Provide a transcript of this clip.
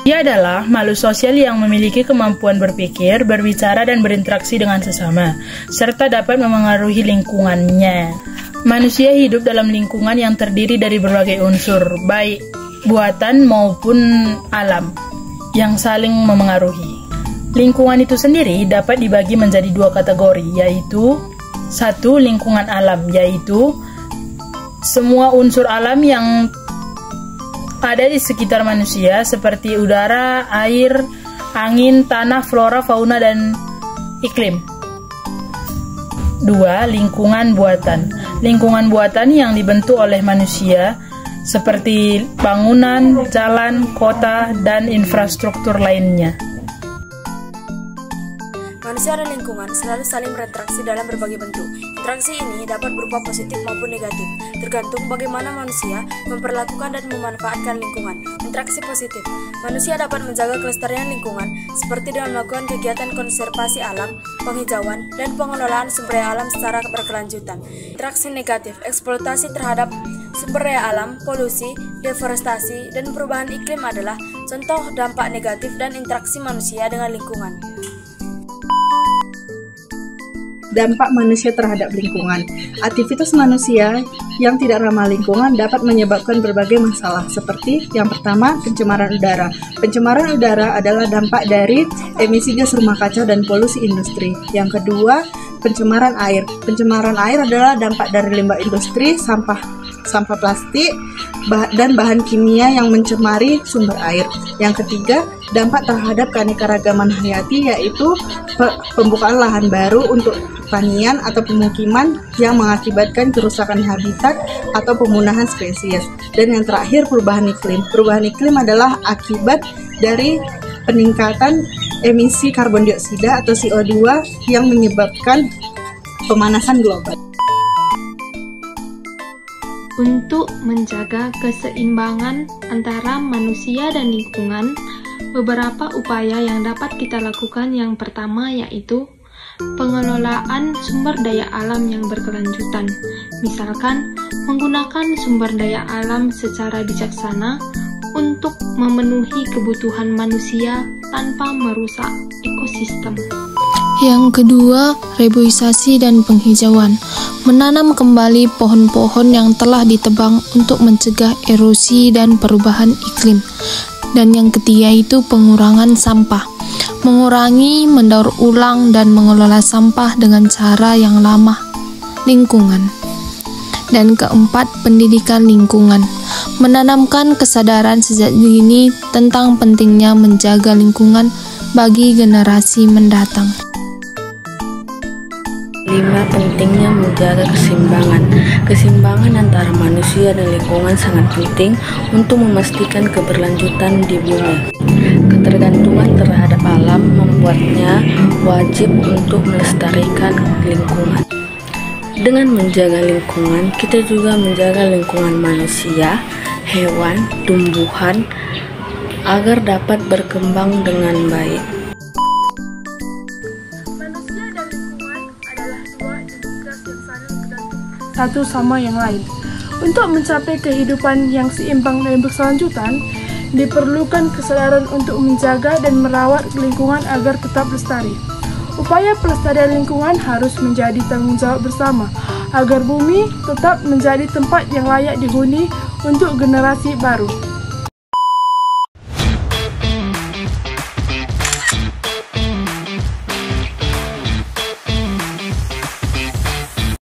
Dia adalah makhluk sosial yang memiliki kemampuan berpikir, berbicara, dan berinteraksi dengan sesama, serta dapat memengaruhi lingkungannya. Manusia hidup dalam lingkungan yang terdiri dari berbagai unsur, baik buatan maupun alam, yang saling memengaruhi. Lingkungan itu sendiri dapat dibagi menjadi dua kategori, yaitu satu, lingkungan alam, yaitu semua unsur alam yang ada di sekitar manusia seperti udara, air, angin, tanah, flora, fauna, dan iklim. Dua, lingkungan buatan. Lingkungan buatan yang dibentuk oleh manusia seperti bangunan, jalan, kota, dan infrastruktur lainnya. Manusia dan lingkungan selalu saling berinteraksi dalam berbagai bentuk. Interaksi ini dapat berupa positif maupun negatif, tergantung bagaimana manusia memperlakukan dan memanfaatkan lingkungan. Interaksi positif, manusia dapat menjaga kelestarian lingkungan seperti dengan melakukan kegiatan konservasi alam, penghijauan, dan pengelolaan sumber daya alam secara berkelanjutan. Interaksi negatif, eksploitasi terhadap sumber daya alam, polusi, deforestasi, dan perubahan iklim adalah contoh dampak negatif dan interaksi manusia dengan lingkungan. Dampak manusia terhadap lingkungan. Aktivitas manusia yang tidak ramah lingkungan dapat menyebabkan berbagai masalah, seperti yang pertama, pencemaran udara. Pencemaran udara adalah dampak dari emisi gas rumah kaca dan polusi industri. Yang kedua, pencemaran air. Pencemaran air adalah dampak dari limbah industri, sampah plastik, dan bahan kimia yang mencemari sumber air. Yang ketiga, dampak terhadap keanekaragaman hayati, yaitu pembukaan lahan baru untuk pertanian atau pemukiman yang mengakibatkan kerusakan habitat atau pemunahan spesies. Dan yang terakhir, perubahan iklim. Perubahan iklim adalah akibat dari peningkatan emisi karbon dioksida atau CO2 yang menyebabkan pemanasan global. Untuk menjaga keseimbangan antara manusia dan lingkungan, beberapa upaya yang dapat kita lakukan yang pertama yaitu pengelolaan sumber daya alam yang berkelanjutan. Misalkan, menggunakan sumber daya alam secara bijaksana untuk memenuhi kebutuhan manusia tanpa merusak ekosistem. Yang kedua, reboisasi dan penghijauan. Menanam kembali pohon-pohon yang telah ditebang untuk mencegah erosi dan perubahan iklim. Dan yang ketiga itu pengurangan sampah. Mengurangi, mendaur ulang, dan mengelola sampah dengan cara yang ramah lingkungan. Dan keempat, pendidikan lingkungan. Menanamkan kesadaran sejak dini tentang pentingnya menjaga lingkungan bagi generasi mendatang. 5. Pentingnya menjaga keseimbangan. Keseimbangan antara manusia dan lingkungan sangat penting untuk memastikan keberlanjutan di bumi. Ketergantungan terhadap alam membuatnya wajib untuk melestarikan lingkungan. Dengan menjaga lingkungan, kita juga menjaga lingkungan manusia, hewan, tumbuhan, agar dapat berkembang dengan baik. Manusia dan lingkungan adalah dua entitas yang saling bergantung satu sama yang lain. Untuk mencapai kehidupan yang seimbang dan berkelanjutan, diperlukan kesadaran untuk menjaga dan merawat lingkungan agar tetap lestari. Upaya pelestarian lingkungan harus menjadi tanggung jawab bersama, agar bumi tetap menjadi tempat yang layak dihuni untuk generasi baru.